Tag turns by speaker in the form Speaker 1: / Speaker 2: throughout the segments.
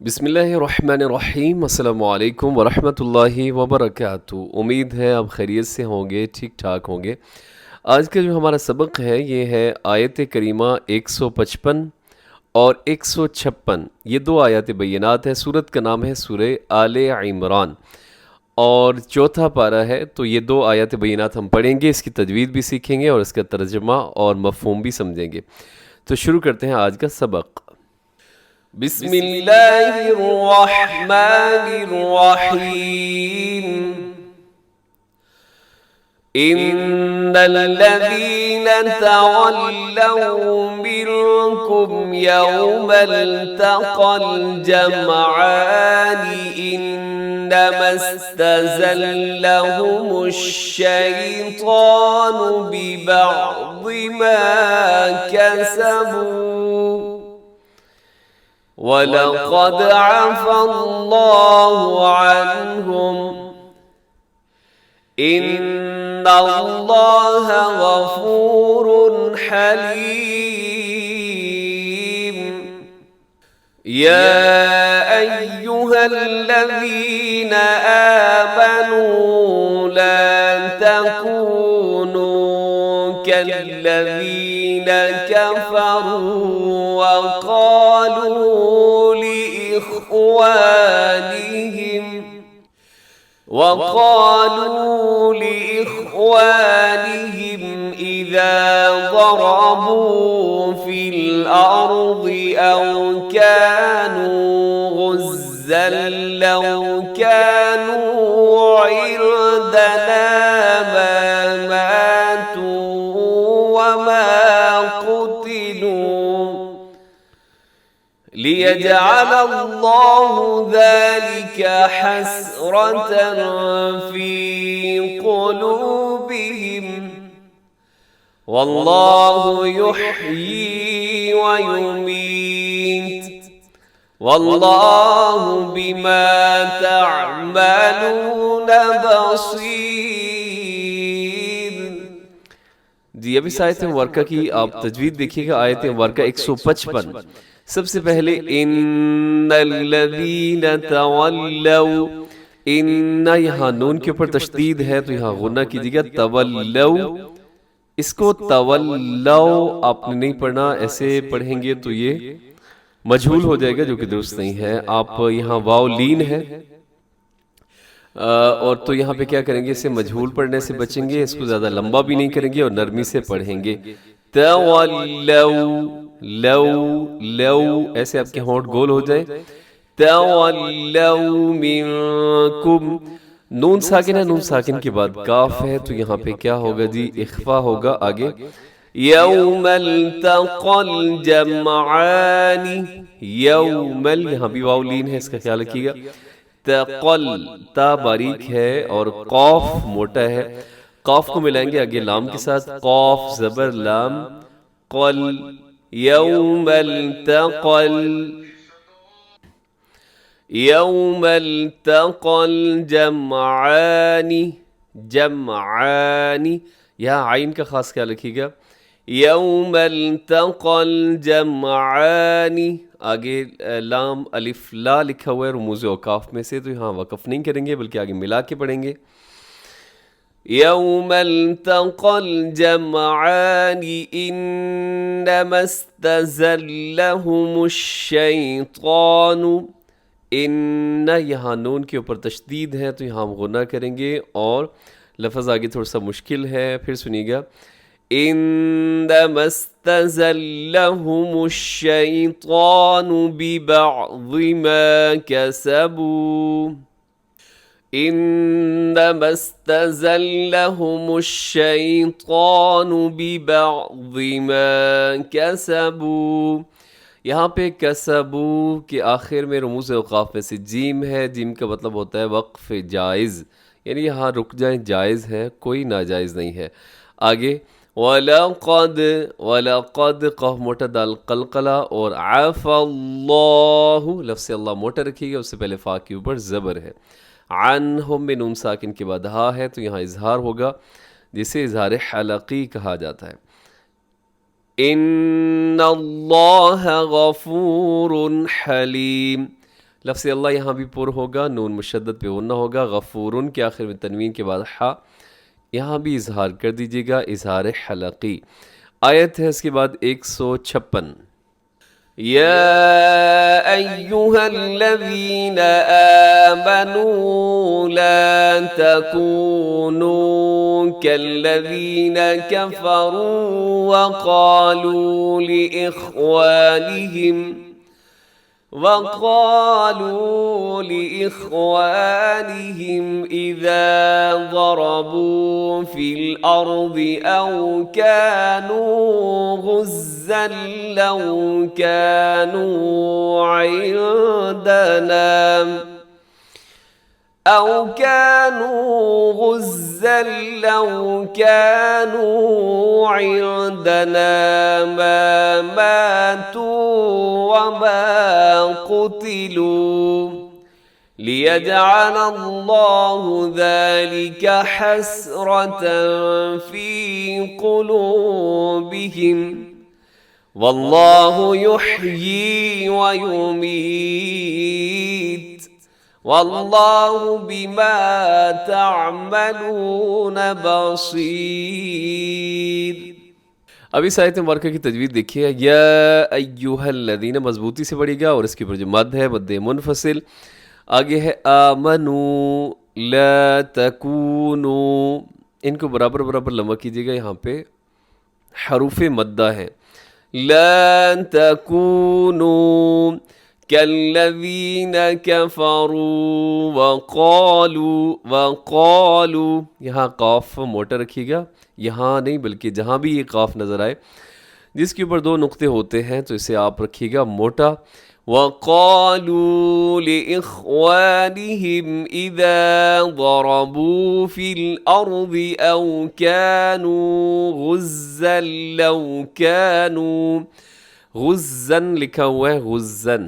Speaker 1: بسم اللہ الرحمن الرحیم۔ السلام علیکم ورحمۃ اللہ وبرکاتہ۔ امید ہے آپ خیریت سے ہوں گے، ٹھیک ٹھاک ہوں گے۔ آج کا جو ہمارا سبق ہے یہ ہے آیت کریمہ 155 اور 156۔ یہ دو آیات بینات ہیں۔ سورت کا نام ہے سورہ آل عمران اور چوتھا پارہ ہے، تو یہ دو آیات بینات ہم پڑھیں گے، اس کی تجوید بھی سیکھیں گے اور اس کا ترجمہ اور مفہوم بھی سمجھیں گے۔ تو شروع کرتے ہیں آج کا سبق۔ بسم اللہ الرحمن الرحیم۔ ان الذین تولوا منکم یوم التقى الجمعان انما استزلهم الشیطان ببعض ما کسبوا وَلَقَدْ عَفَا اللَّهُ عَنْهُمْ إِنَّ اللَّهَ غَفُورٌ حَلِيمٌ يَا أَيُّهَا الَّذِينَ آمَنُوا لَا تَكُونُوا كَالَّذِينَ كَفَرُوا وقالوا لإخوانهم إذا ضربوا في الأرض أو كانوا غزا لو كانوا عندنا ما ماتوا وما قتلوا ليجعل الله ذلك حسرة في قلوبهم والله يحيي ويميت والله بما تعملون بصير۔ جی اب اس آیت مبارکہ کی آپ تجوید دیکھیے گا۔ آیت مبارکہ 155۔ سب سے پہلے ان الذین تولوا، ان یہاں نون کے اوپر تشدید ہے تو یہاں غنہ کیجیے گا۔ تولوا، اس کو تولوا آپ نے نہیں پڑھنا، ایسے پڑھیں گے تو یہ مجہول ہو جائے گا جو کہ درست نہیں ہے۔ آپ یہاں واو لین ہے اور تو یہاں پہ کیا کریں گے، اسے مجہول پڑھنے سے بچیں گے، اس کو زیادہ لمبا بھی نہیں کریں گے اور نرمی سے پڑھیں گے۔ تولوا، لو لو ایسے آپ کے ہونٹ گول ہو جائے۔ تولوا منکم، نون ساکن ہے، نون ساکن کے بعد کاف ہے تو یہاں پہ کیا ہوگا جی، اخفا ہوگا آگے۔ یوم التقى الجمعان، یوم یہاں بھی واو لین ہے، اس کا خیال رکھیے گا۔ تقل، تا باریک ہے اور قاف موٹا ہے، قاف کو ملائیں گے آگے لام کے ساتھ، قاف زبر لام، قل، یوم التقى الجمعان، جمعان، یہاں عین کا خاص خیال رکھیے گا۔ یوم التقى الجمعان، آگے لام الف لا لکھا ہوا ہے رموز اوقاف میں سے، تو یہاں وقف نہیں کریں گے بلکہ آگے ملا کے پڑھیں گے۔ یوم التقى الجمعان انما استزلهم الشیطان، ان یہاں نون کے اوپر تشدید ہے تو یہاں ہم غنہ کریں گے اور لفظ آگے تھوڑا سا مشکل ہے، پھر سنیے گا۔ انما استزلهم الشیطان ببعض ما كسبوا، انما استزلهم الشیطان ببعض ما كسبوا، یہاں پہ کسبو کے آخر میں رموز اوقاف میں سے جیم ہے، جیم کا مطلب ہوتا ہے وقف جائز، یعنی یہاں رک جائیں، جائز ہے، کوئی ناجائز نہیں ہے۔ آگے وَلَقَدْ، وَلَقَدْ قاف موٹا دال قلقلہ اور عَفَا اللَّهُ، لفظ اللہ موٹا رکھیے گا، اس سے پہلے فا کے اوپر زبر ہے۔ عنہم میں نون ساکن کے بعد ہا ہے تو یہاں اظہار ہوگا، جسے اظہار حلقی کہا جاتا ہے۔ ان اللہ غفور حلیم، لفظ اللہ یہاں بھی پر ہوگا، نون مشدد پہ غنہ ہوگا، غفورن کے آخر میں تنوین کے بعد ہا، یہاں بھی اظہار کر دیجیے گا، اظہار حلقی۔ آیت ہے اس کے بعد 156۔ يا أيها الذين آمنوا لا تكونوا كالذين كفروا وقالوا لإخوانهم إذا ضربوا في الأرض أو كانوا غزا لو كانوا عندنا ما ماتوا وما قتلوا ليجعل الله ذلك حسرة في قلوبهم والله يحيي ويميت واللہ بما تعملون بصیر۔ اب اس آیت مبارکہ کی تجوید دیکھیے، یا ایہا الذین مضبوطی سے پڑھے گا اور اس کے اوپر جو مد ہے مد منفصل، آگے ہے آمنو لا تکونو، ان کو برابر برابر لمبا کیجیے گا، یہاں پہ حروف مدہ ہیں، لا تکونو كالذین کفروا وقالوا، یہاں قاف موٹا رکھیے گا، یہاں نہیں بلکہ جہاں بھی یہ قاف نظر آئے جس کے اوپر 2 نقطے ہوتے ہیں تو اسے آپ رکھیے گا موٹا۔ وقالوا لإخوانهم إذا ضربوا في الأرض أو كانوا غزا لو كانوا، غزن لکھا ہوا ہے، غزن،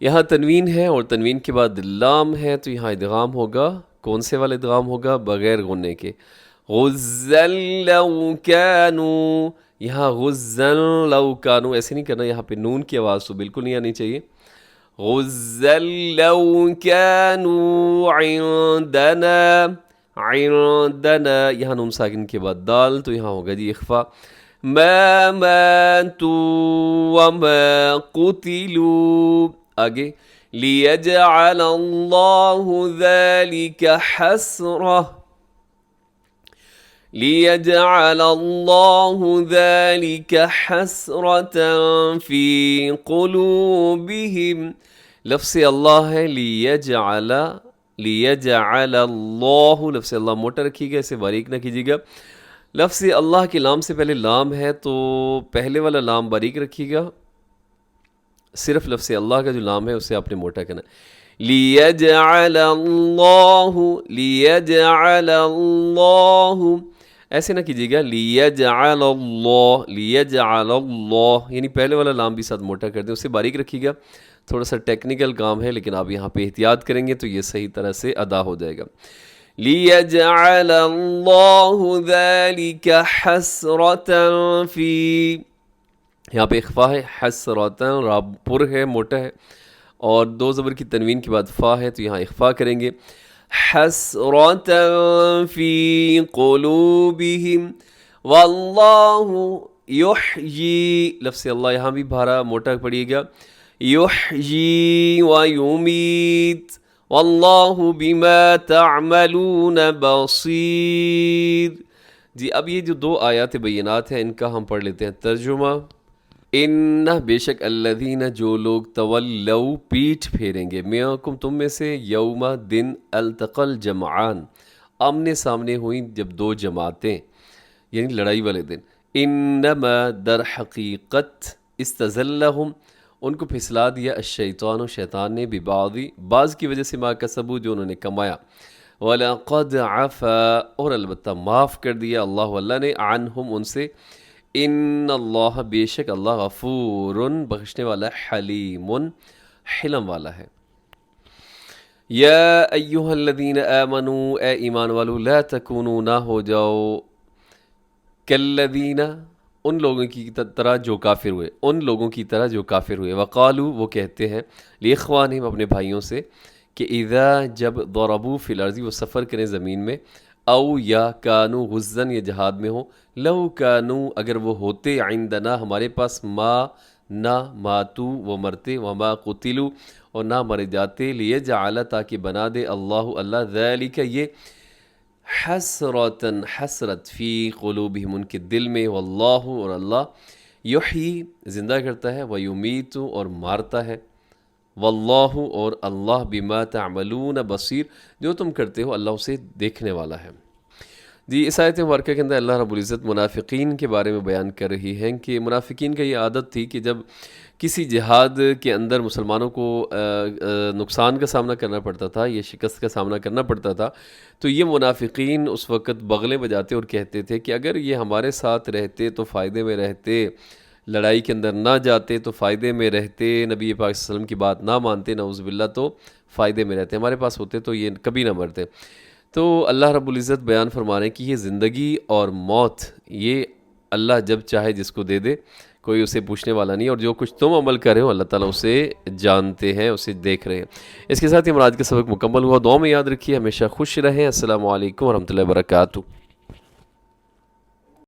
Speaker 1: یہاں تنوین ہے اور تنوین کے بعد لام ہے تو یہاں ادغام ہوگا، کون سے والا ادغام ہوگا؟ بغیر غننے کے، غزن لو کانوا، یہاں غزن لو کانوا ایسے نہیں کرنا، یہاں پہ نون کی آواز تو بالکل نہیں آنی چاہیے، غزن لو کانوا عندنا، یہاں نون ساکن کے بعد دال تو یہاں ہوگا جی اخفا، ما ماتوا وما قتلوا، آگے لیجعل اللہ ذلك حسرہ، لیجعل اللہ ذلك حسرة فی قلوبہم، لفظ اللہ ہے لیجعل اللہ، لفظ اللہ موٹا رکھیے گا، اسے باریک نہ کیجیے گا، لفظ اللہ کے لام سے پہلے لام ہے تو پہلے والا لام باریک رکھیے گا، صرف لفظ اللہ کا جو لام ہے اسے آپ نے موٹا کرنا، لیجعل اللہ، ایسے نہ کیجیے گا، لیجعل اللہ، یعنی پہلے والا لام بھی ساتھ موٹا کر دیں، اسے باریک رکھیے گا، تھوڑا سا ٹیکنیکل کام ہے لیکن آپ یہاں پہ احتیاط کریں گے تو یہ صحیح طرح سے ادا ہو جائے گا، لِيَجْعَلَ اللَّهُ ذَلِكَ حَسْرَةً فِي، یہاں پہ اخفا ہے، حسرتاً، را پر ہے موٹا ہے اور 2 زبر کی تنوین کے بعد فا ہے تو یہاں اخفا کریں گے، حسرتاً فی قلوبہم واللہ یحیی، لفظ اللہ یہاں بھی بھارا موٹا پڑیے گا، یحیی ویمیت واللہ بما تعملون بصیر۔ جی اب یہ جو 2 آیات بینات ہیں ان کا ہم پڑھ لیتے ہیں ترجمہ۔ ان بے شک الذین جو لوگ تولو پیٹھ پھیریں گے، منکم تم میں سے، یوم دن التقى الجمعان آمنے سامنے ہوئیں جب 2 جماعتیں، یعنی لڑائی والے دن، انما در حقیقت استزلہم ان کو پھسلا دیا الشیطان و شیطان نے بعض کی وجہ سے ما کسبو جو انہوں نے کمایا، وَلَقَدْ عَفَا اور البتہ معاف کر دیا اللہ نے عنہم ان سے، ان اللہ بے شک اللہ غفور بخشنے والا، حلیم حلم والا ہے۔ یا ایہا الذین آمنوا اے ایمان والو، لا تکونوا نہ ہو جاؤ، کالذین ان لوگوں کی طرح جو کافر ہوئے، ان لوگوں کی طرح جو کافر ہوئے۔ وقالو وہ کہتے ہیں لاخوانہم اپنے بھائیوں سے کہ اذا جب ضربوا فی الارض وہ سفر کریں زمین میں، او یا کانو غزن یا جہاد میں ہوں، لو کانو اگر وہ ہوتے عندنا ہمارے پاس، ما نہ ماتو وہ مرتے، وما قتلوا اور نہ مرے جاتے، لیجعل تاکہ بنا دے اللہ ذالک یہ حسرتاً حسرت فی قلوبہم ان کے دل میں، واللہ اور اللہ یحیی زندہ کرتا ہے، ویمیت اور مارتا ہے، واللہ اور اللہ بما تعملون بصیر جو تم کرتے ہو اللہ اسے دیکھنے والا ہے۔ جی اس آیت مبارکہ کے اندر اللہ رب العزت منافقین کے بارے میں بیان کر رہی ہے کہ منافقین کا یہ عادت تھی کہ جب کسی جہاد کے اندر مسلمانوں کو نقصان کا سامنا کرنا پڑتا تھا، یہ شکست کا سامنا کرنا پڑتا تھا، تو یہ منافقین اس وقت بغلیں بجاتے اور کہتے تھے کہ اگر یہ ہمارے ساتھ رہتے تو فائدے میں رہتے، لڑائی کے اندر نہ جاتے تو فائدے میں رہتے، نبی پاک صلی اللہ علیہ وسلم کی بات نہ مانتے نعوذ باللہ تو فائدے میں رہتے، ہمارے پاس ہوتے تو یہ کبھی نہ مرتے۔ تو اللہ رب العزت بیان فرما رہے ہیں کہ یہ زندگی اور موت یہ اللہ جب چاہے جس کو دے دے، کوئی اسے پوچھنے والا نہیں، اور جو کچھ تم عمل کر رہے ہو اللہ تعالیٰ اسے جانتے ہیں، اسے دیکھ رہے ہیں۔ اس کے ساتھ ہی ہمارا آج کا سبق مکمل ہوا، دعا میں یاد رکھیے، ہمیشہ خوش رہیں۔ السلام علیکم ورحمۃ اللہ وبرکاتہ۔